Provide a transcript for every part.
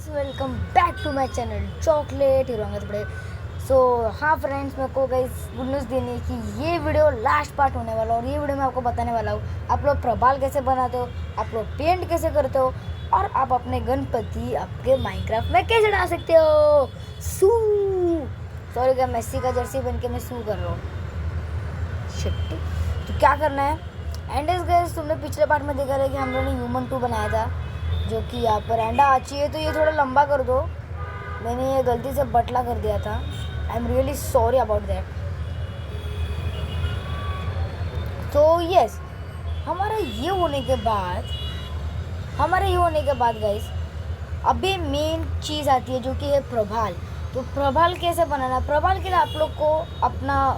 Friends, welcome back to my channel chocolate hero Angad. So हाँ friends, मेरे को guys good news देनी है कि ये वीडियो लास्ट पार्ट होने वाला है और ये वीडियो मैं आपको बताने वाला हूँ आप लोग प्रबाल कैसे बनाते हो, आप लोग पेंट कैसे करते हो और आप अपने गणपति आपके माइनक्राफ्ट में कैसे डाल सकते हो। सू सॉरी क्या मेसी का जर्सी बन के मैं सू कर रहा हूँ। शिट। तो क्या करना है, एंड गाइस तुमने पिछले पार्ट में देखा है कि हम लोगों ने ह्यूमन 2 बनाया था, जो कि यहाँ पर एंडा आची है, तो ये थोड़ा लंबा कर दो। मैंने ये गलती से बटला कर दिया था। I am really sorry about that. तो यस, हमारा ये होने के बाद गाइस अभी मेन चीज़ आती है जो कि है प्रभाल। तो प्रभाल कैसे बनाना है? प्रभाल के लिए आप लोग को अपना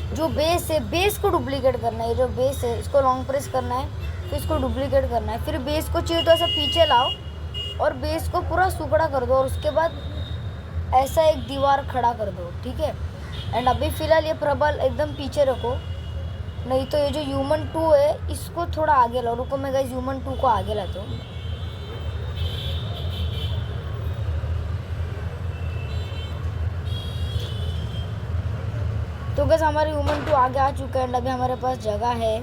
जो बेस है, बेस को डुप्लीकेट करना है। जो बेस है इसको लॉन्ग प्रेस करना है, फिर इसको डुप्लीकेट करना है, फिर बेस को चाहिए तो ऐसा पीछे लाओ और बेस को पूरा सुकड़ा कर दो और उसके बाद ऐसा एक दीवार खड़ा कर दो, ठीक है। एंड अभी फ़िलहाल ये प्रबल एकदम पीछे रखो, नहीं तो ये जो ह्यूमन 2 है इसको थोड़ा आगे लाओ। रुको, मैं गाइस ह्यूमन 2 को आगे लाता हूँ। तो गाइस हमारे ह्यूमन 2 आगे आ चुका है एंड अभी हमारे पास जगह है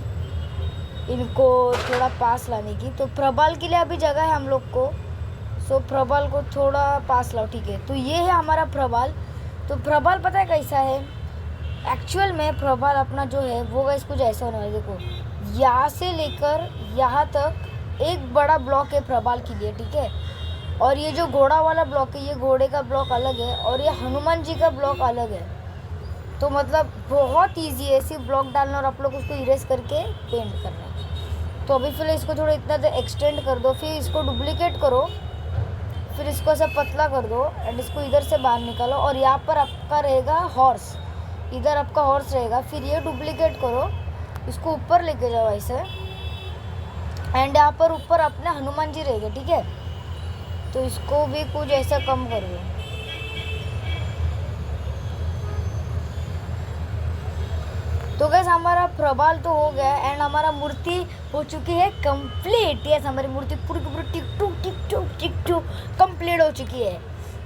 इनको थोड़ा पास लाने की। तो प्रबाल के लिए अभी जगह है हम लोग को, सो प्रबाल को थोड़ा पास लाओ, ठीक है। तो ये है हमारा प्रबाल। तो प्रबाल पता है कैसा है एक्चुअल में? प्रबाल अपना जो है वो गाइस कुछ ऐसा होने वाला है। देखो, यहाँ से लेकर यहाँ तक एक बड़ा ब्लॉक है प्रबाल के लिए, ठीक है। और ये जो घोड़ा वाला ब्लॉक है, ये घोड़े का ब्लॉक अलग है और ये हनुमान जी का ब्लॉक अलग है। तो मतलब बहुत ईजी है, सिर्फ ब्लॉक डालना और आप लोग उसको इरेज करके पेंट करना है। तो अभी फिलहाल इसको थोड़ा इतना देर एक्सटेंड कर दो, फिर इसको डुप्लीकेट करो, फिर इसको ऐसा पतला कर दो एंड इसको इधर से बाहर निकालो और यहाँ पर आपका रहेगा हॉर्स, इधर आपका हॉर्स रहेगा। फिर ये डुप्लीकेट करो, इसको ऊपर लेके जाओ ऐसे एंड यहाँ पर ऊपर अपने हनुमान जी रहेंगे, ठीक है। तो इसको भी कुछ ऐसा कम कर दो। तो गैस हमारा प्रबाल तो हो गया एंड हमारा मूर्ति हो चुकी है कंप्लीट। यस, हमारी मूर्ति पूरी की पूरी टिक टू कंप्लीट हो चुकी है।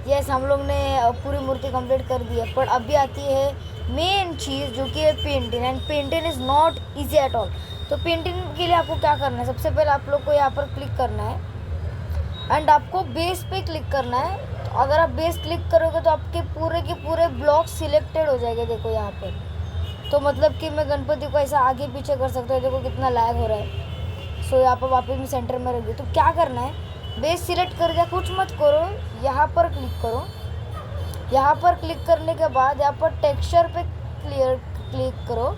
यस, हम लोग ने पूरी मूर्ति कंप्लीट कर दी है। पर अभी आती है मेन चीज़ जो कि है painting, and painting is not easy at all. तो पेंटिंग के लिए आपको क्या करना है, सबसे पहले आप लोग को यहाँ पर क्लिक करना है एंड आपको बेस पे क्लिक करना है। तो अगर आप बेस क्लिक करोगे तो आपके पूरे के पूरे ब्लॉक सिलेक्टेड हो जाएंगे। देखो यहाँ पर, तो मतलब कि मैं गणपति को ऐसा आगे पीछे कर सकता हूँ। देखो कितना लैग हो रहा है। सो यहाँ पर वापस में सेंटर में रख दी। तो क्या करना है, बेस सिलेक्ट कर दिया, कुछ मत करो, यहाँ पर क्लिक करो। यहाँ पर क्लिक करने के बाद यहाँ पर टेक्सचर पे क्लिक करो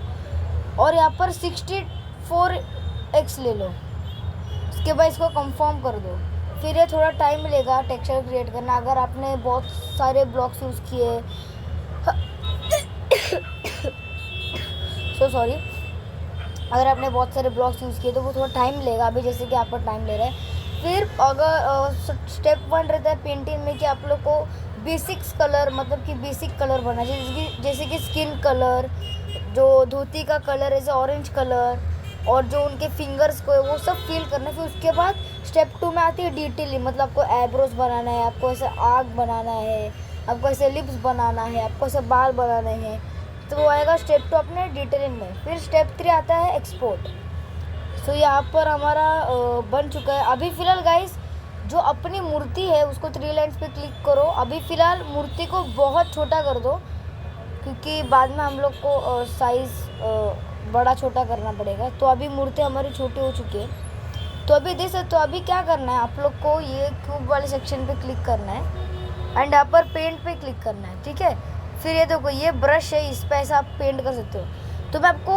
और यहाँ पर 64x ले लो। उसके बाद इसको कंफर्म कर दो। फिर ये थोड़ा टाइम लेगा टेक्सचर क्रिएट करना। अगर आपने बहुत सारे ब्लॉक्स यूज़ किए, सॉरी, अगर आपने बहुत सारे ब्लॉक्स यूज़ किए तो वो थोड़ा टाइम लेगा। अभी जैसे कि आप पर टाइम ले रहा है। फिर अगर स्टेप 1 रहता है पेंटिंग में कि आप लोग को बेसिक्स कलर, मतलब कि बेसिक कलर बना, जैसे कि स्किन कलर, जो धोती का कलर है ऑरेंज कलर, और जो उनके फिंगर्स को है वो सब फिल करना है। फिर उसके बाद स्टेप 2 में आती है डिटेलिंग, मतलब आपको आईब्रोज बनाना है, आपको ऐसे आँख बनाना है, आपको ऐसे लिप्स बनाना है, आपको ऐसे बाल बनाने हैं। तो वो आएगा स्टेप 2 अपने डिटेलिंग में। फिर स्टेप 3 आता है एक्सपोर्ट। सो यहाँ पर हमारा बन चुका है। अभी फ़िलहाल गाइस जो अपनी मूर्ति है उसको 3 लाइन्स पे क्लिक करो। अभी फ़िलहाल मूर्ति को बहुत छोटा कर दो क्योंकि बाद में हम लोग को साइज़ बड़ा छोटा करना पड़ेगा। तो अभी मूर्ति हमारी छोटी हो चुकी है। तो अभी देख सकते हो, अभी क्या करना है आप लोग को, ये क्यूब वाले सेक्शन पे क्लिक करना है एंड यहाँ पर पेंट पे क्लिक करना है, ठीक है। फिर ये देखो, ये ब्रश है, इस पर ऐसा आप पेंट कर सकते हो। तो मैं आपको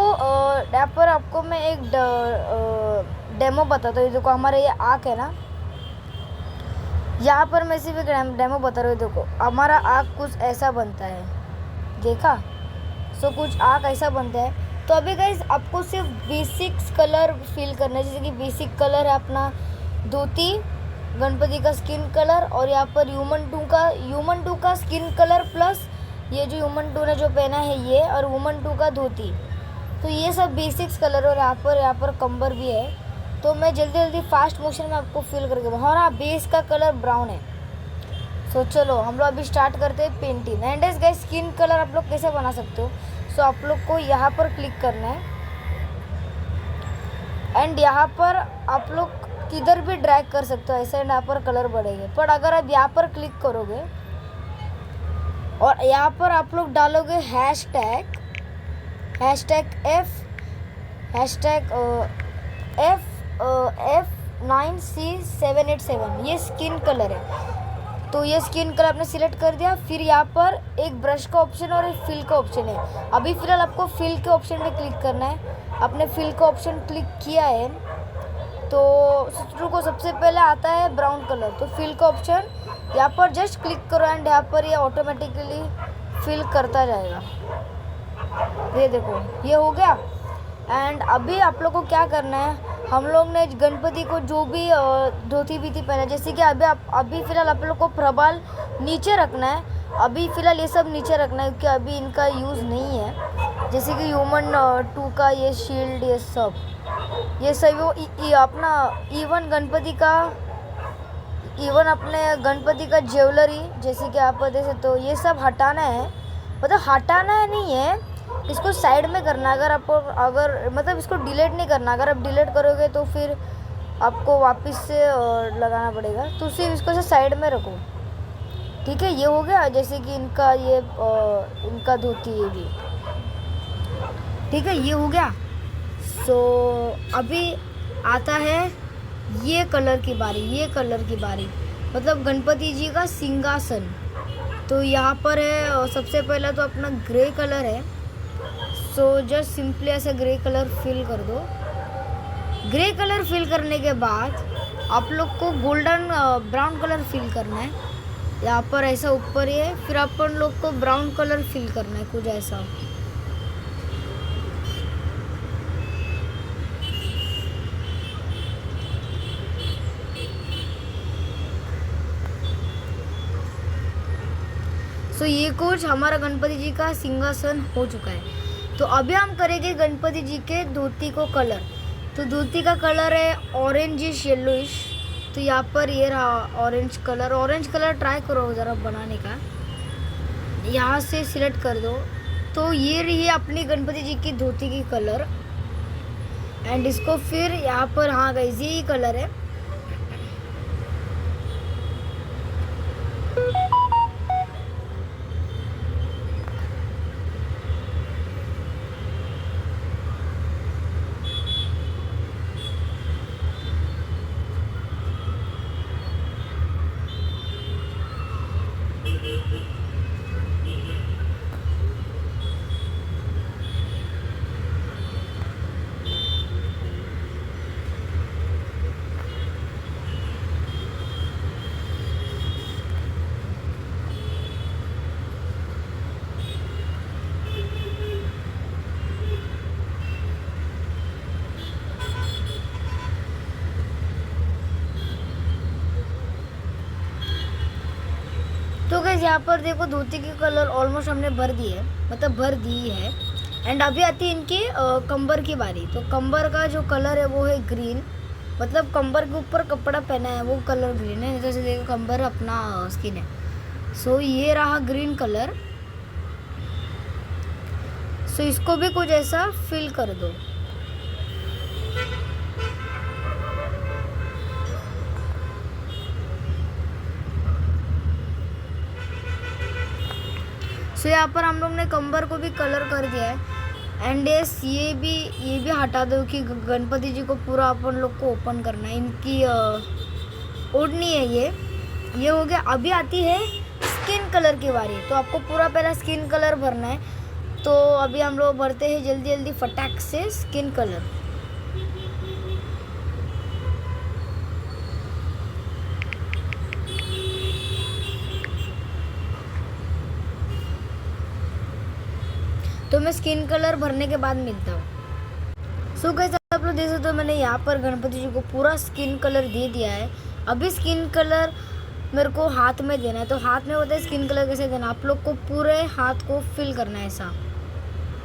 यहाँ पर आपको मैं एक डेमो बताता हूँ। देखो हमारा ये आँख है ना, यहाँ पर मैं सिर्फ एक डेमो बता रहा हूँ। देखो हमारा आँख कुछ ऐसा बनता है, देखा? सो कुछ आँख ऐसा बनता है। तो अभी गाइस आपको सिर्फ बेसिक्स कलर फिल करना है। जैसे कि बेसिक कलर है अपना धोती, गणपति का स्किन कलर, और यहाँ पर ह्यूमन 2 का स्किन कलर प्लस ये जो ह्यूमन 2 ने जो पहना है ये, और ह्यूमन 2 का धोती। तो ये सब बेसिक्स कलर। और यहाँ पर कंबर भी है। तो मैं जल्दी फास्ट मोशन में आपको फिल करके, और हाँ, बेस का कलर ब्राउन है। तो चलो हम लोग अभी स्टार्ट करते हैं painting. And guys skin colour आप लोग कैसे बना सकते हो? सो आप लोग को यहाँ पर क्लिक करना है एंड यहाँ पर आप लोग किधर भी ड्रैग कर सकते हो ऐसे, एंड यहाँ पर कलर बढ़ेंगे। पर अगर आप यहाँ पर क्लिक करोगे और यहाँ पर आप लोग डालोगे F9C787, ये स्किन कलर है। तो ये स्किन कलर आपने सिलेक्ट कर दिया। फिर यहाँ पर एक ब्रश का ऑप्शन और एक फिल का ऑप्शन है। अभी फिलहाल आपको फिल के ऑप्शन पे क्लिक करना है। आपने फिल का ऑप्शन क्लिक किया है तो रुको, सबसे पहले आता है ब्राउन कलर। तो फिल का ऑप्शन यहाँ पर जस्ट क्लिक करो एंड यहाँ पर ये ऑटोमेटिकली फिल करता जाएगा। ये देखो ये हो गया। एंड अभी आप लोग को क्या करना है, हम लोग ने गणपति को जो भी धोती बीती पहना, जैसे कि अभी फ़िलहाल आप लोग को प्रबाल नीचे रखना है। अभी फ़िलहाल ये सब नीचे रखना है क्योंकि अभी इनका यूज़ नहीं है। जैसे कि ह्यूमन 2 का ये शील्ड, ये सब वो अपना इवन अपने गणपति का ज्वेलरी, जैसे कि आप देख सकते हो, ये सब हटाना है। मतलब हटाना नहीं है, इसको साइड में करना। अगर मतलब इसको डिलीट नहीं करना। अगर आप डिलीट करोगे तो फिर आपको वापस से लगाना पड़ेगा। तो सिर्फ इसको से साइड में रखो, ठीक है। ये हो गया। जैसे कि इनका धोती ये भी ठीक है, ये हो गया। सो अभी आता है ये कलर की बारी, मतलब गणपति जी का सिंहासन। तो यहाँ पर है सबसे पहला तो अपना ग्रे कलर है। सो जस्ट सिंपली ऐसे ग्रे कलर फिल कर दो। ग्रे कलर फिल करने के बाद आप लोग को गोल्डन ब्राउन कलर फिल करना है। यहाँ पर ऐसा ऊपर ही है। फिर अपन लोग को ब्राउन कलर फिल करना है कुछ ऐसा। सो ये कुछ हमारा गणपति जी का सिंहासन हो चुका है। तो अभी हम करेंगे गणपति जी के धोती को कलर। तो धोती का कलर है ऑरेंजिश येलोइश। तो यहाँ पर ये रहा ऑरेंज कलर ट्राई करो ज़रा बनाने का। यहाँ से सिलेक्ट कर दो। तो ये रही अपनी गणपति जी की धोती की कलर। एंड इसको फिर यहाँ पर, हाँ गाइस यही कलर है। तो गाइस यहाँ पर देखो धोती की कलर ऑलमोस्ट हमने भर दी है। एंड अभी आती है इनकी कंबर की बारी। तो कंबर का जो कलर है वो है ग्रीन, मतलब कंबर के ऊपर कपड़ा पहना है वो कलर ग्रीन है। जैसे देखो कंबर अपना स्किन है। सो ये रहा ग्रीन कलर। सो इसको भी कुछ ऐसा फिल कर दो। सो यहाँ पर हम लोग ने कंबर को भी कलर कर दिया है। एंड ये भी हटा दो कि गणपति जी को पूरा अपन लोग को ओपन करना है। इनकी ओढ़नी है ये हो गया। अभी आती है स्किन कलर की बारी। तो आपको पूरा पहला स्किन कलर भरना है। तो अभी हम लोग भरते हैं जल्दी फटाक से स्किन कलर। तो मैं स्किन कलर भरने के बाद मिलता हूँ। सो गाइस आप लोग देख सकते हो मैंने यहाँ पर गणपति जी को पूरा स्किन कलर दे दिया है। अभी स्किन कलर मेरे को हाथ में देना है। तो हाथ में होता है स्किन कलर कैसे देना, आप लोग को पूरे हाथ को फिल करना है ऐसा,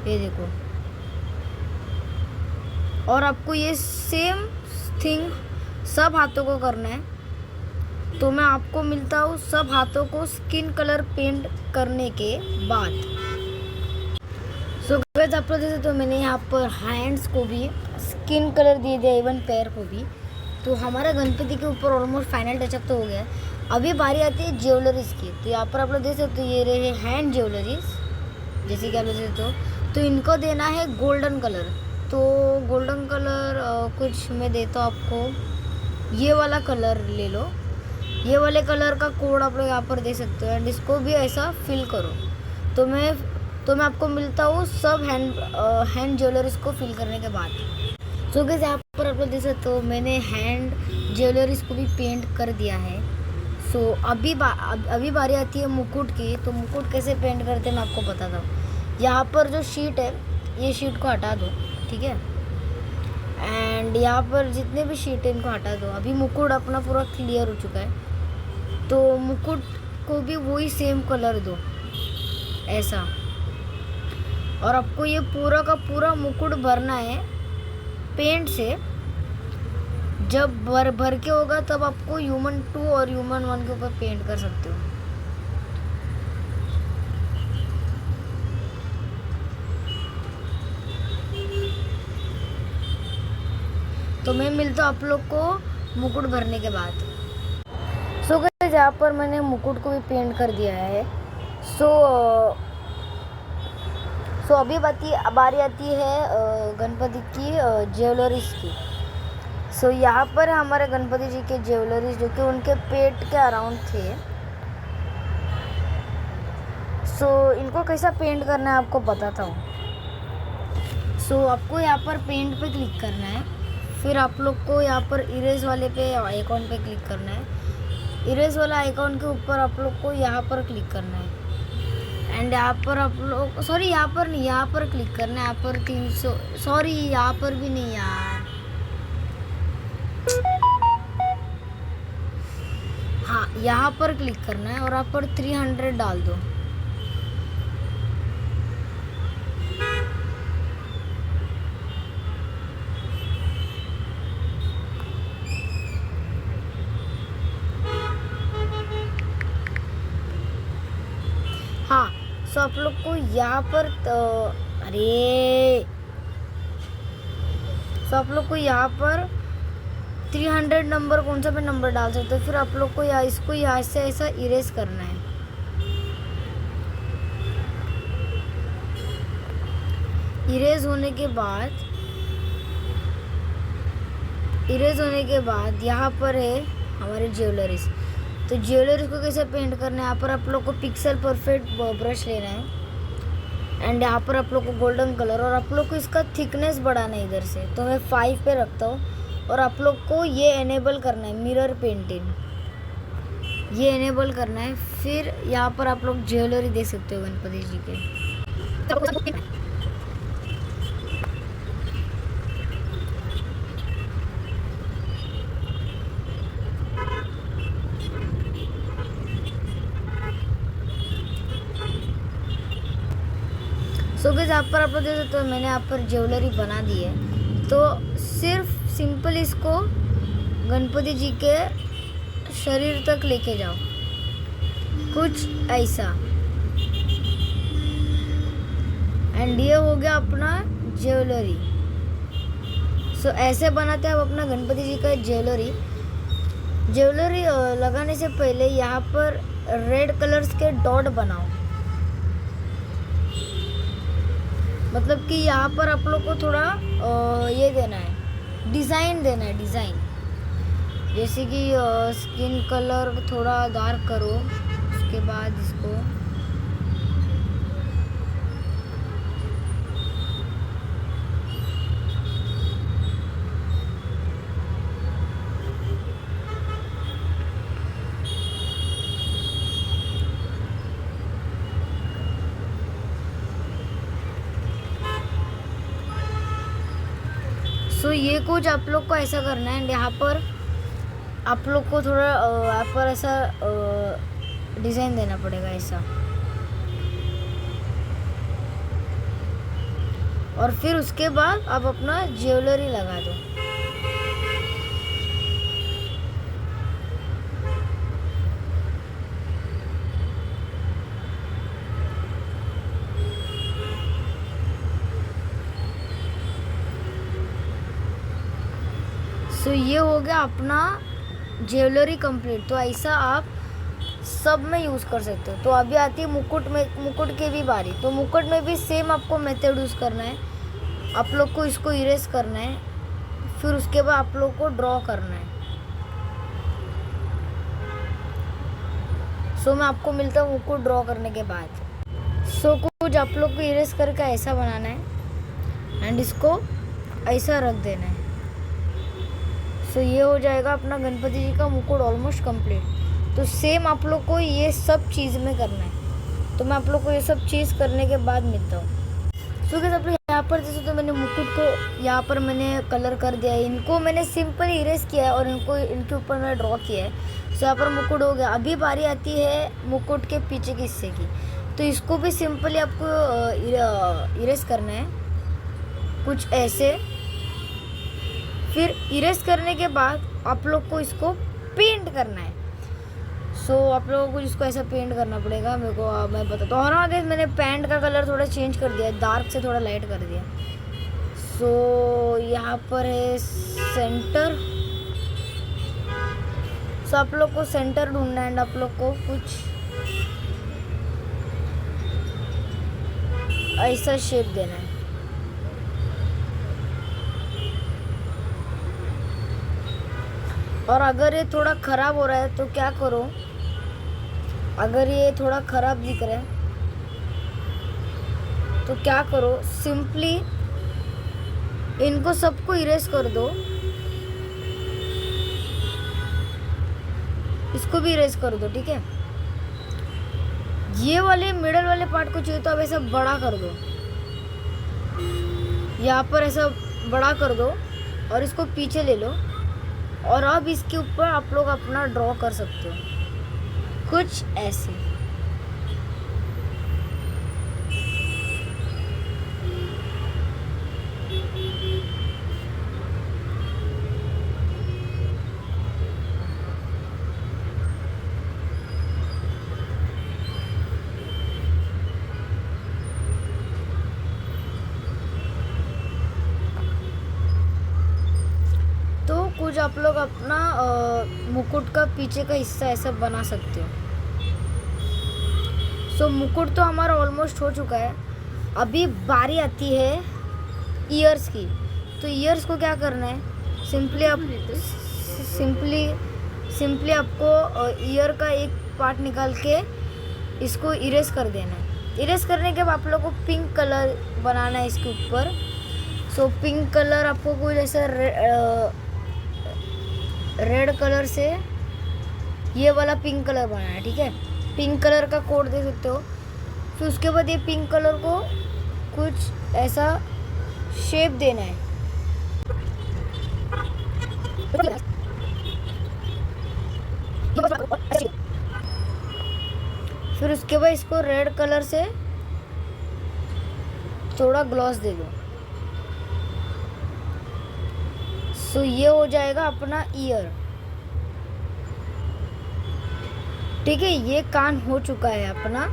ये देखो। और आपको ये सेम थिंग सब हाथों को करना है। तो मैं आपको मिलता हूँ सब हाथों को स्किन कलर पेंट करने के बाद। सो गाइस आप लोग जैसे तो मैंने यहाँ पर हैंड्स को भी स्किन कलर दे दिया, इवन पैर को भी। तो हमारा गणपति के ऊपर ऑलमोस्ट फाइनल टचअप तो हो गया है। अभी बारी आती है ज्वेलरीज की। तो यहाँ पर आप लोग देख सकते हो ये रहे हैंड ज्वेलरीज, जैसे कि आप लोग देख सकते हो। तो इनको देना है गोल्डन कलर। तो गोल्डन कलर कुछ मैं देता हूँ आपको, ये वाला कलर ले लो। ये वाले कलर का कोड आप लोग यहाँ पर दे सकते हो एंड इसको भी ऐसा फिल करो। तो मैं आपको मिलता हूँ सब हैंड ज्वेलरीज को फिल करने के बाद। सो गाइस यहाँ पर आप लोग देख सकते हो मैंने हैंड ज्वेलरीज को भी पेंट कर दिया है। सो अभी बारी आती है मुकुट की। तो मुकुट कैसे पेंट करते हैं मैं आपको बताता हूँ। यहाँ पर जो शीट है, ये शीट को हटा दो, ठीक है। एंड यहाँ पर जितने भी शीट है इनको हटा दो। अभी मुकुट अपना पूरा क्लियर हो चुका है। तो मुकुट को भी वही सेम कलर दो ऐसा। और आपको ये पूरा का पूरा मुकुट भरना है पेंट से। जब भर के होगा तब आपको ह्यूमन 2 और ह्यूमन 1 के ऊपर पेंट कर सकते हो। तो मैं मिलता हूँ आप लोग को मुकुट भरने के बाद। सो गाइस यहाँ पर मैंने मुकुट को भी पेंट कर दिया है। सो अभी बारी आती है गणपति की ज्वेलरीज की। सो यहाँ पर हमारे गणपति जी के ज्वेलरीज जो कि उनके पेट के अराउंड थे। सो इनको कैसा पेंट करना है आपको बताता हूँ। सो आपको यहाँ पर पेंट पे क्लिक करना है। फिर आप लोग को यहाँ पर इरेज वाले पे आइकॉन पे क्लिक करना है। इरेज वाला आइकॉन के ऊपर आप लोग को यहाँ पर क्लिक करना है। एंड यहाँ पर आप लोग यहाँ पर नहीं, यहाँ पर क्लिक करना है। यहाँ पर 300 यहाँ पर भी नहीं यार। हाँ यहाँ पर क्लिक करना है और यहाँ पर 300 डाल दो। हाँ सो आप लोग को यहाँ पर आप लोग को यहाँ पर 300 नंबर कौन सा भी नंबर डाल सकते हो। फिर आप लोग को इसको यहाँ से ऐसा इरेज करना है। इरेज होने के बाद यहाँ पर है हमारे ज्वेलरीज। तो ज्वेलरीज को कैसे पेंट करना है, यहाँ पर आप लोग को पिक्सल परफेक्ट ब्रश लेना है। एंड यहाँ पर आप लोग को गोल्डन कलर और आप लोग को इसका थिकनेस बढ़ाना है इधर से। तो मैं 5 पे रखता हूँ। और आप लोग को ये एनेबल करना है मिरर पेंटिंग, ये एनेबल करना है। फिर यहाँ पर आप लोग ज्वेलरी दे सकते हो गणपति जी के। सो गाइस यहाँ पर आप लोग देख सकते हो मैंने यहाँ पर ज्वेलरी बना दी है। तो सिर्फ सिंपल इसको गणपति जी के शरीर तक लेके जाओ, कुछ ऐसा। एंड ये हो गया अपना ज्वेलरी। सो ऐसे बनाते हैं आप अपना गणपति जी का ज्वेलरी। लगाने से पहले यहाँ पर रेड कलर्स के डॉट बनाओ। मतलब कि यहाँ पर आप लोग को थोड़ा ये देना है, डिज़ाइन देना है, डिज़ाइन। जैसे कि स्किन कलर थोड़ा डार्क करो, उसके बाद इसको सो ये कुछ आप लोग को ऐसा करना है। एंड यहाँ पर आप लोग को थोड़ा यहाँ पर ऐसा डिज़ाइन देना पड़ेगा ऐसा। और फिर उसके बाद आप अपना ज्वेलरी लगा दो। सो ये हो गया अपना ज्वेलरी कंप्लीट। तो ऐसा आप सब में यूज़ कर सकते हो। तो अभी आती है मुकुट में, मुकुट की भी बारी। तो मुकुट में भी सेम आपको मेथड यूज़ करना है। आप लोग को इसको इरेज करना है, फिर उसके बाद आप लोग को ड्रॉ करना है। सो मैं आपको मिलता हूँ मुकुट ड्रॉ करने के बाद। सो कुछ आप लोग को इरेज करके ऐसा बनाना है एंड इसको ऐसा रख देना है। सो ये हो जाएगा अपना गणपति जी का मुकुट ऑलमोस्ट कंप्लीट। तो सेम आप लोग को ये सब चीज़ में करना है। तो मैं आप लोग को ये सब चीज़ करने के बाद मिलता हूँ। सो गाइस आप लोग यहाँ पर जैसे तो मैंने मुकुट को यहाँ पर मैंने कलर कर दिया है। इनको मैंने सिंपल इरेज किया है और इनको इनके ऊपर मैंने ड्रॉ किया है। सो यहाँ पर मुकुट हो गया। अभी बारी आती है मुकुट के पीछे के हिस्से की। तो इसको भी सिंपली आपको इरेज करना है कुछ ऐसे। फिर इरेज करने के बाद आप लोग को इसको पेंट करना है। सो आप लोगों को इसको ऐसा पेंट करना पड़ेगा। मेरे को मैं बताता हूँ। हाँ गाइस मैंने पैंट का कलर थोड़ा चेंज कर दिया है, डार्क से थोड़ा लाइट कर दिया। सो यहाँ पर है सेंटर। सो आप लोग को सेंटर ढूंढना है एंड आप लोग को कुछ ऐसा शेप देना है। और अगर ये थोड़ा ख़राब हो रहा है तो क्या करो, अगर ये थोड़ा ख़राब दिख रहा है तो क्या करो, सिंपली इनको सबको इरेज कर दो। इसको भी इरेज कर दो, ठीक है। ये वाले मिडल वाले पार्ट को चाहिए तो अब ऐसा बड़ा कर दो, यहाँ पर ऐसा बड़ा कर दो और इसको पीछे ले लो। और अब इसके ऊपर आप लोग अपना ड्रॉ कर सकते हो कुछ ऐसे। कुछ आप लोग अपना मुकुट का पीछे का हिस्सा ऐसा बना सकते हो। सो मुकुट तो हमारा ऑलमोस्ट हो चुका है। अभी बारी आती है ईयर्स की। तो ईयर्स को क्या करना है, सिंपली आपको ईयर का एक पार्ट निकाल के इसको इरेज कर देना है। इरेज करने के बाद आप लोग को पिंक कलर बनाना है इसके ऊपर। सो पिंक कलर आपको कुछ ऐसा रेड कलर से ये वाला पिंक कलर बनाना है, ठीक है। पिंक कलर का कोड दे सकते हो। फिर उसके बाद ये पिंक कलर को कुछ ऐसा शेप देना है। फिर उसके बाद इसको रेड कलर से थोड़ा ग्लॉस दे दो। सो ये हो जाएगा अपना ईयर, ठीक है। ये कान हो चुका है अपना।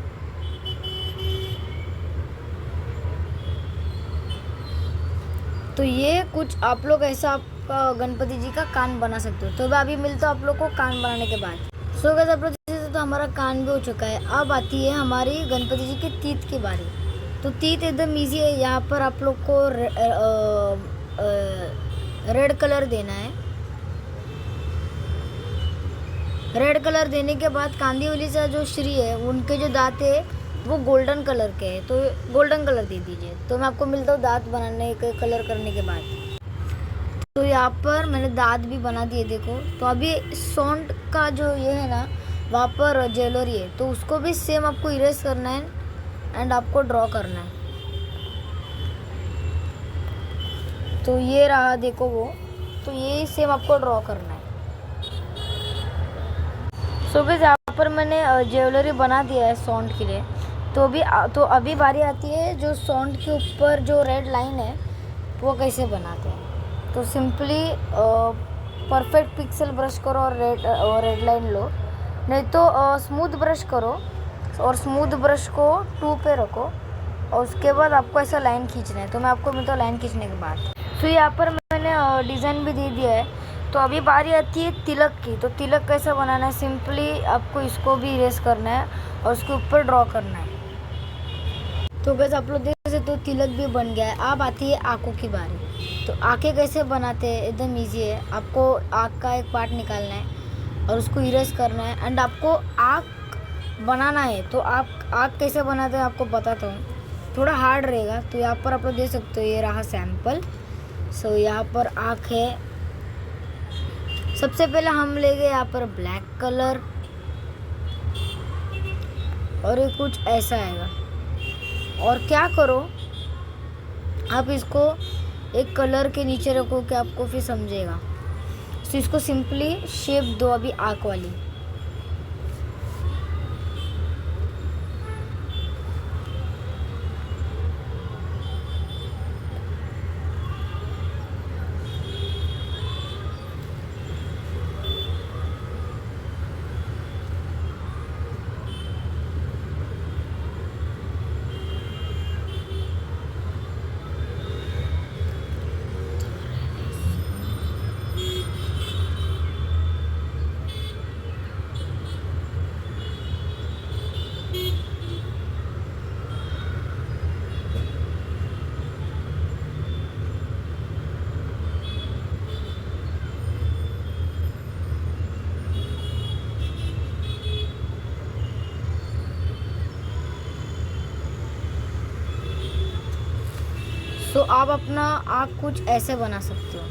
तो ये कुछ आप लोग ऐसा आपका गणपति जी का कान बना सकते हो। तो मैं अभी मिलता हूँ आप लोग को कान बनाने के बाद। सो गाइस आप लोग जैसे तो हमारा कान भी हो चुका है। अब आती है हमारी गणपति जी के तीत की बारी। तो तीत एकदम इजी है। यहाँ पर आप लोग को रेड कलर देना है। रेड कलर देने के बाद कांदीवली से जो श्री है उनके जो दांत है वो गोल्डन कलर के हैं, तो गोल्डन कलर दे दीजिए। तो मैं आपको मिलता हूँ दांत बनाने के कलर करने के बाद। तो यहाँ पर मैंने दांत भी बना दिए, देखो। तो अभी सौंठ का जो ये है ना वहाँ पर ज्वेलरी है, तो उसको भी सेम आपको इरेज करना है एंड आपको ड्रॉ करना है। तो ये रहा, देखो वो। तो ये सेम आपको ड्रॉ करना है। सो गाइस यहाँ पर मैंने ज्वेलरी बना दिया है सौंठ के लिए। तो अभी बारी आती है जो सौंठ के ऊपर जो रेड लाइन है वो कैसे बनाते हैं। तो सिंपली परफेक्ट पिक्सल ब्रश करो और रेड लाइन लो, नहीं तो स्मूथ ब्रश करो और स्मूथ ब्रश को 2 पे रखो और उसके बाद आपको ऐसा लाइन खींचना है। तो मैं आपको मिलता हूँ लाइन खींचने के बाद। तो यहाँ पर मैंने डिज़ाइन भी दे दिया है। तो अभी बारी आती है तिलक की। तो तिलक कैसे बनाना है, सिंपली आपको इसको भी इरेज करना है और उसके ऊपर ड्रॉ करना है। तो बस आप लोग देख सकते तो तिलक भी बन गया है। अब आती है आँखों की बारी। तो आँखें कैसे बनाते हैं, एकदम ईजी है। आपको आँख का एक पार्ट निकालना है और उसको इरेज करना है एंड आपको आँख बनाना है। तो आप आँख कैसे बनाते हैं आपको बताता हूँ, थोड़ा हार्ड रहेगा। तो यहाँ पर आप लोग देख सकते हो, ये रहा सैंपल। सो यहाँ पर आँख है। सबसे पहले हम लेंगे यहाँ पर ब्लैक कलर और ये कुछ ऐसा आएगा। और क्या करो, आप इसको एक कलर के नीचे रखो कि आपको फिर समझेगा। तो इसको सिंपली शेप दो अभी आँख वाली। तो आप अपना आँख कुछ ऐसे बना सकते हो।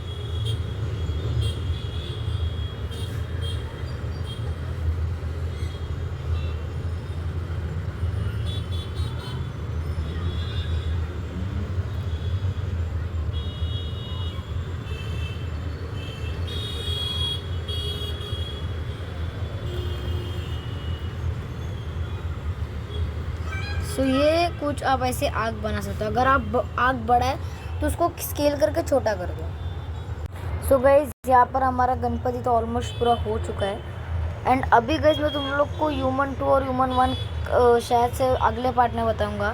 तो ये कुछ आप ऐसे आँख बना सकते हो। अगर आप आँख बड़ा है तो उसको स्केल करके छोटा कर दो। सो गाइस, यहाँ पर हमारा गणपति तो ऑलमोस्ट पूरा हो चुका है। एंड अभी गाइस मैं तुम लोग को ह्यूमन 2 और ह्यूमन 1 शायद से अगले पार्ट में बताऊँगा।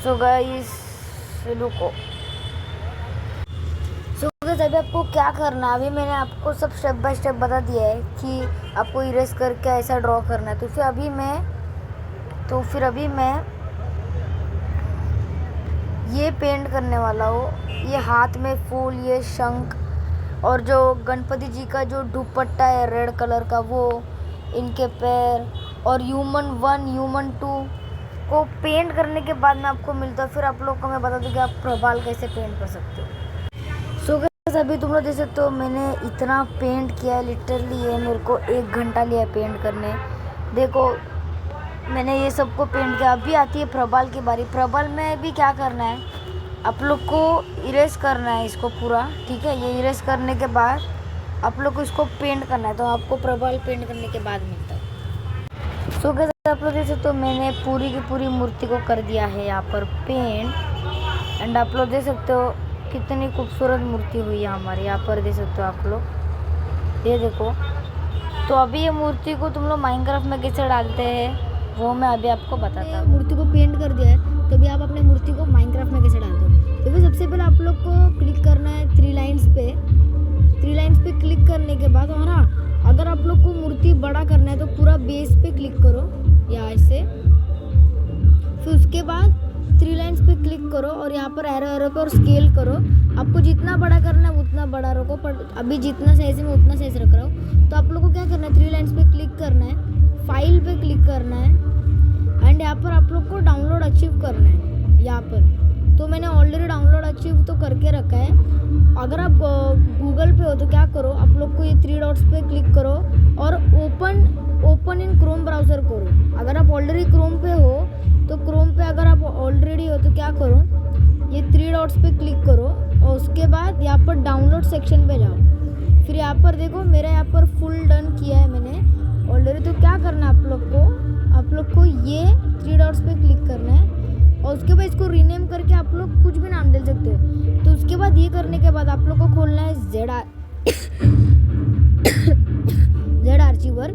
सो गाइस रुको। सो गाइस अभी आपको क्या करना है, अभी मैंने आपको सब स्टेप बाय स्टेप बता दिया है कि आपको इरेज करके ऐसा ड्रॉ करना है। तो फिर अभी मैं ये पेंट करने वाला हूँ। ये हाथ में फूल, ये शंख और जो गणपति जी का जो दुपट्टा है रेड कलर का, वो इनके पैर और ह्यूमन 1 ह्यूमन 2 को पेंट करने के बाद में आपको मिलता है। फिर आप लोग को मैं बता दूँ कि आप प्रभाल कैसे पेंट कर सकते हो। सो गाइस अभी तुम लोग देख सकते हो मैंने इतना पेंट किया है, लिटरली ये मेरे को 1 घंटा लिया पेंट करने। देखो मैंने ये सबको पेंट किया। अभी आती है प्रभाल की बारी। प्रभाल में भी क्या करना है, आप लोग को इरेज करना है इसको पूरा, ठीक है। ये इरेज करने के बाद आप लोग को इसको पेंट करना है। तो आपको प्रभाल पेंट करने के बाद मिलता है। सो गाइस आप लोग देख सकते हो मैंने पूरी की पूरी मूर्ति को कर दिया है यहाँ पर पेंट। एंड आप लोग देख सकते हो कितनी खूबसूरत मूर्ति हुई है हमारी। यहाँ पर देख सकते हो आप लोग, ये देखो। तो अभी ये मूर्ति को तुम लोग माइनक्राफ्ट में कैसे डालते हैं वो मैं अभी आपको बताता हूँ। मूर्ति को पेंट कर दिया है, तो भी आप अपने मूर्ति को माइनक्राफ्ट में कैसे डालते हो। तो फिर सबसे पहले आप लोग को क्लिक करना है 3 लाइन्स पे। 3 लाइन्स पे क्लिक करने के बाद, और हाँ, अगर आप लोग को मूर्ति बड़ा करना है तो पूरा बेस पे क्लिक करो या ऐसे। फिर उसके बाद 3 लाइन्स पे क्लिक करो और यहाँ पर एरो को और स्केल करो। आपको जितना बड़ा करना है उतना बड़ा रखो, पर अभी जितना साइज में उतना साइज रख रहा हूँ। तो आप लोग को क्या करना है, 3 लाइन्स पे क्लिक करना है, फाइल पे क्लिक करना है एंड यहाँ पर आप लोग को डाउनलोड अचीव करना है यहाँ पर। तो मैंने ऑलरेडी डाउनलोड अचीव तो करके रखा है। अगर आप गूगल पे हो तो क्या करो, आप लोग को ये 3 डॉट्स पे क्लिक करो और ओपन इन क्रोम ब्राउज़र करो। अगर आप ऑलरेडी क्रोम पे हो तो क्रोम पे अगर आप ऑलरेडी हो तो क्या करो, ये 3 डॉट्स पे क्लिक करो और उसके बाद यहाँ पर डाउनलोड सेक्शन पे जाओ। फिर यहाँ पर देखो मेरा यहाँ पर फुल डन किया है मैंने ऑलरेडी। तो क्या करना है आप लोग को ये 3 डॉट्स पे क्लिक करना है और उसके बाद इसको रीनेम करके आप लोग कुछ भी नाम दे सकते हो। तो उसके बाद ये करने के बाद आप लोग को खोलना है जेड आर्चिवर।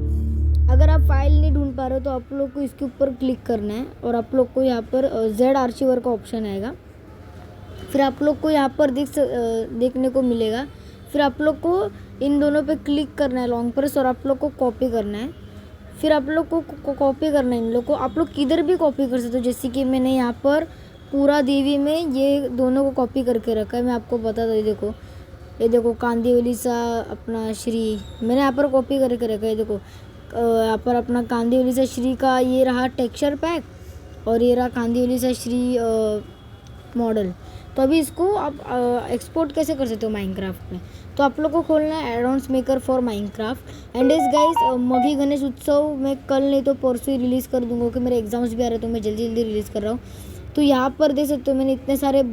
अगर आप फाइल नहीं ढूंढ पा रहे हो तो आप लोग को इसके ऊपर क्लिक करना है और आप लोग को यहाँ पर जेड आर्चिवर का ऑप्शन आएगा। फिर आप लोग को यहाँ पर देखने को मिलेगा फिर आप लोग को इन दोनों पे क्लिक करना है लॉन्ग प्रेस और आप लोग को कॉपी करना है। फिर आप लोग को कॉपी करना है इन लोग को। आप लोग किधर भी कॉपी कर सकते हो, जैसे कि मैंने यहाँ पर पूरा देवी में ये दोनों को कॉपी करके रखा है। मैं आपको बता दूँ, ये देखो कांदिवली सा अपना श्री मैंने यहाँ पर कॉपी करके रखा है। ये देखो यहाँ पर अपना कांदिवली सा श्री का ये रहा टेक्सचर पैक और ये रहा कांदिवली सा श्री मॉडल। तो अभी इसको आप एक्सपोर्ट कैसे कर सकते हो माइनक्राफ्ट में, तो आप लोग को खोलना है add-ons maker for Minecraft. And इस गाइस मघी गणेश उत्सव मैं कल नहीं तो परसों ही रिलीज़ कर दूंगा, क्योंकि मेरे एग्जाम्स भी आ रहे हैं तो मैं जल्दी जल्दी रिलीज़ कर रहा हूँ। तो यहाँ पर देख सकते हो मैंने इतने सारे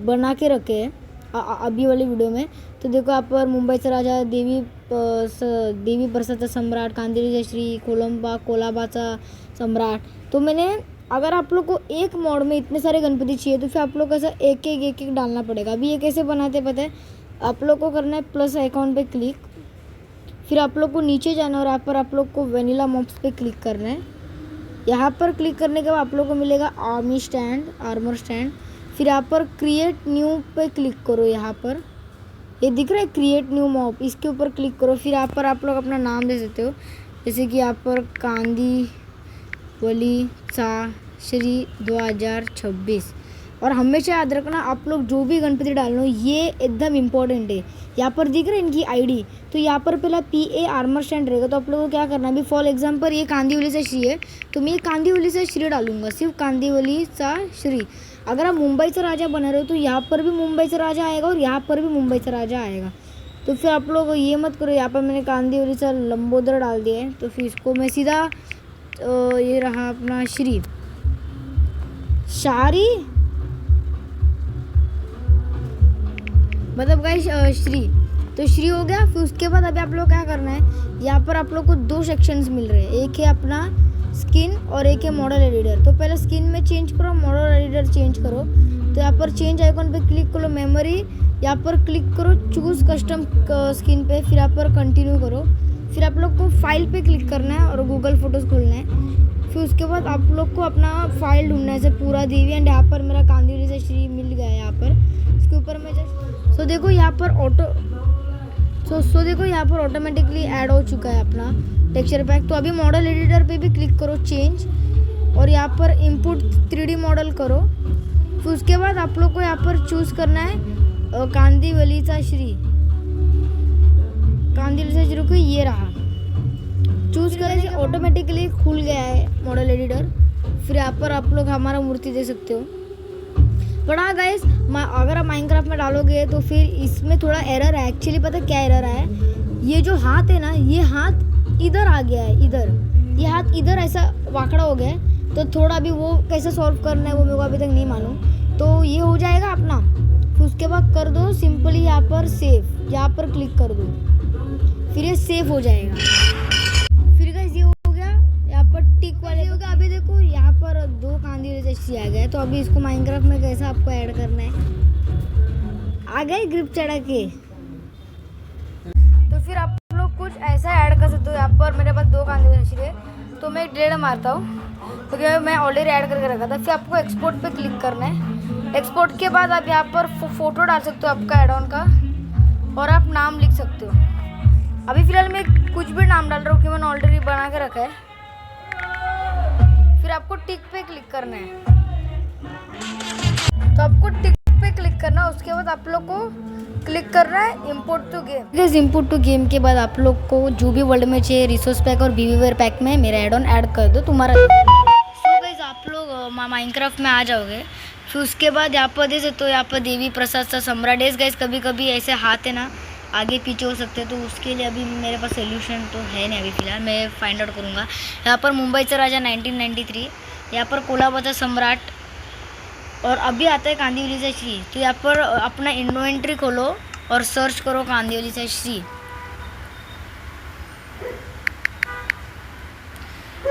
बना के रखे हैं अभी वाली वीडियो में। तो देखो यहाँ पर मुंबईचा राजा, देवी प्रसादचा सम्राट, कांदिवलीचा श्री, कोलाबाचा सम्राट। तो मैंने अगर आप लोग को एक मोड में इतने सारे गणपति चाहिए तो फिर आप लोग को ऐसा एक एक डालना पड़ेगा। अभी ये कैसे बनाते पता है, आप लोग को करना है प्लस आइकॉन पे क्लिक, फिर आप लोग को नीचे जाना और यहाँ पर आप लोग को वेनिला मॉब्स पे क्लिक करना है। यहाँ पर क्लिक करने के बाद आप लोग को मिलेगा आर्मर स्टैंड। फिर यहाँ पर क्रिएट न्यू पे क्लिक करो। यहाँ पर ये दिख रहा है क्रिएट न्यू मॉब, इसके ऊपर क्लिक करो। फिर यहाँ पर आप लोग अपना नाम दे सकते हो, जैसे कि यहाँ पर कांदिवली सा श्री 2026। और हमेशा याद रखना आप लोग जो भी गणपति डालना ये एकदम इम्पोर्टेंट है। यहाँ पर दिख रहा है इनकी आईडी, तो यहाँ पर पहला PA आर्मर स्टैंड रहेगा। तो आप लोगों को क्या करना है, अभी फॉर एग्जांपल ये कांदिवली सा श्री है तो मैं ये कांदिवली सा श्री डालूंगा, सिर्फ कांदिवली सा श्री। अगर आप मुंबईचा राजा बना रहे हो तो यहाँ पर भी मुंबईचा राजा आएगा और यहाँ पर भी मुंबईचा राजा आएगा। तो फिर आप लोग ये मत करो, यहाँ पर मैंने कांदिवली सा लंबोदर डाल दिया है। तो फिर इसको मैं सीधा ये रहा अपना श्री शारी मतलब गाइस श्री, तो श्री हो गया। फिर उसके बाद अभी आप लोग क्या करना है, यहाँ पर आप लोग को 2 सेक्शंस मिल रहे हैं, एक है अपना स्किन और एक है मॉडल एडिटर। तो पहले स्किन में चेंज करो, मॉडल एडिटर चेंज करो। तो यहाँ पर चेंज आइकॉन पे क्लिक करो, मेमोरी यहाँ पर क्लिक करो, चूज़ कस्टम स्किन पे, फिर यहाँ पर कंटिन्यू करो। फिर आप लोग को फाइल पे क्लिक करना है और गूगल फोटोज़ खोलना है। फिर उसके बाद आप लोग को अपना फाइल ढूंढना है, जैसे पूरा देवी। एंड यहाँ पर मेरा कांदिवली सा श्री मिल गया है। यहाँ पर इसके ऊपर मैं जस्ट देखो यहाँ पर देखो यहाँ पर ऑटोमेटिकली ऐड हो चुका है अपना टेक्सचर पैक। तो अभी मॉडल एडिटर पे भी क्लिक करो चेंज, और यहाँ पर इनपुट 3D मॉडल करो। फिर उसके बाद आप लोग को यहाँ पर चूज़ करना है कांदिवली सा श्री को, ये रहा चूज़ करने से ऑटोमेटिकली खुल गया है मॉडल एडिटर। फिर यहाँ पर आप लोग हमारा मूर्ति दे सकते हो। बट हाँ गाइस, अगर आप माइनक्राफ्ट में डालोगे तो फिर इसमें थोड़ा एरर है। एक्चुअली पता क्या एरर है, ये जो हाथ है ना, ये हाथ इधर आ गया है, इधर ये हाथ इधर ऐसा वाकड़ा हो गया है। तो थोड़ा भी वो कैसे सॉल्व करना है वो मेरे को अभी तक नहीं मालूम। तो ये हो जाएगा अपना। फिर उसके बाद कर दो सिंपली यहाँ पर सेव, यहाँ पर क्लिक कर दो, फिर ये सेव हो जाएगा। फिर गाइस ये हो गया, यहाँ पर टिक वाले हो गया। अभी देखो यहाँ पर 2 कांदिवली सा आ गया। तो अभी इसको माइनक्राफ्ट में कैसा आपको ऐड करना है, आ गए ग्रिप चढ़ा के। तो फिर आप लोग कुछ ऐसा ऐड कर सकते हो। यहाँ पर मेरे पास 2 कांदिवली सा है तो मैं डिलीट मारता हूँ, क्योंकि मैं ऑलरेडी ऐड करके रखा था। फिर आपको एक्सपोर्ट पे क्लिक करना है। एक्सपोर्ट के बाद आप यहाँ पर फोटो डाल सकते हो आपका एड ऑन का, और आप नाम लिख सकते हो। अभी फिलहाल मैं कुछ भी नाम डाल रहा हूँ कि मैंने ऑलरेडी बना के रखा है। फिर आपको टिक पे क्लिक करना है। तो आपको टिक पे क्लिक करना है। उसके बाद आप लोग को क्लिक करना है import to game. Guys import to game के बाद आप लोग को जो भी वर्ल्ड में चाहिए रिसोर्स पैक और बीवीवेयर पैक में मेरा एड ऑन ऐड कर दो तुम्हारा। तो गाइस आप लोग माइनक्राफ्ट में आ जाओगे। फिर उसके बाद यहाँ पर दे सकते हो, यहाँ पर देवी प्रसाद सा सम्राट। गाइस कभी कभी ऐसे हाथ है ना आगे पीछे हो सकते हैं, तो उसके लिए अभी मेरे पास सोल्यूशन तो है नहीं अभी फ़िलहाल, मैं फाइंड आउट करूँगा। यहाँ पर मुंबईचा राजा 1993, यहाँ पर कोलाबाचा सम्राट, और अभी आता है कांदिवली सा श्री। तो यहाँ पर अपना इन्वेंट्री खोलो और सर्च करो कांदिवली सा श्री।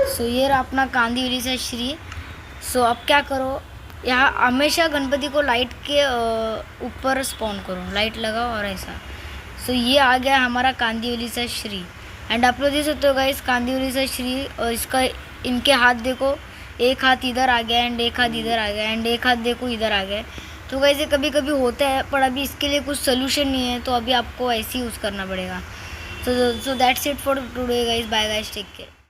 सो ये रहा अपना कांदिवली सा श्री। सो अब क्या करो, यहाँ हमेशा गणपति को लाइट के ऊपर स्पॉन करो, लाइट लगाओ और ऐसा। सो ये आ गया हमारा कांदिवली सा श्री। एंड आप लोग देख सकते हो गाइस कांदिवली सा श्री, और इसका इनके हाथ देखो, एक हाथ इधर आ गया एंड एक हाथ इधर आ गया एंड एक हाथ देखो इधर आ गया। तो वैसे कभी कभी होता है, पर अभी इसके लिए कुछ सोल्यूशन नहीं है, तो अभी आपको ऐसे ही यूज़ करना पड़ेगा। So that's it for today guys, bye guys, take care.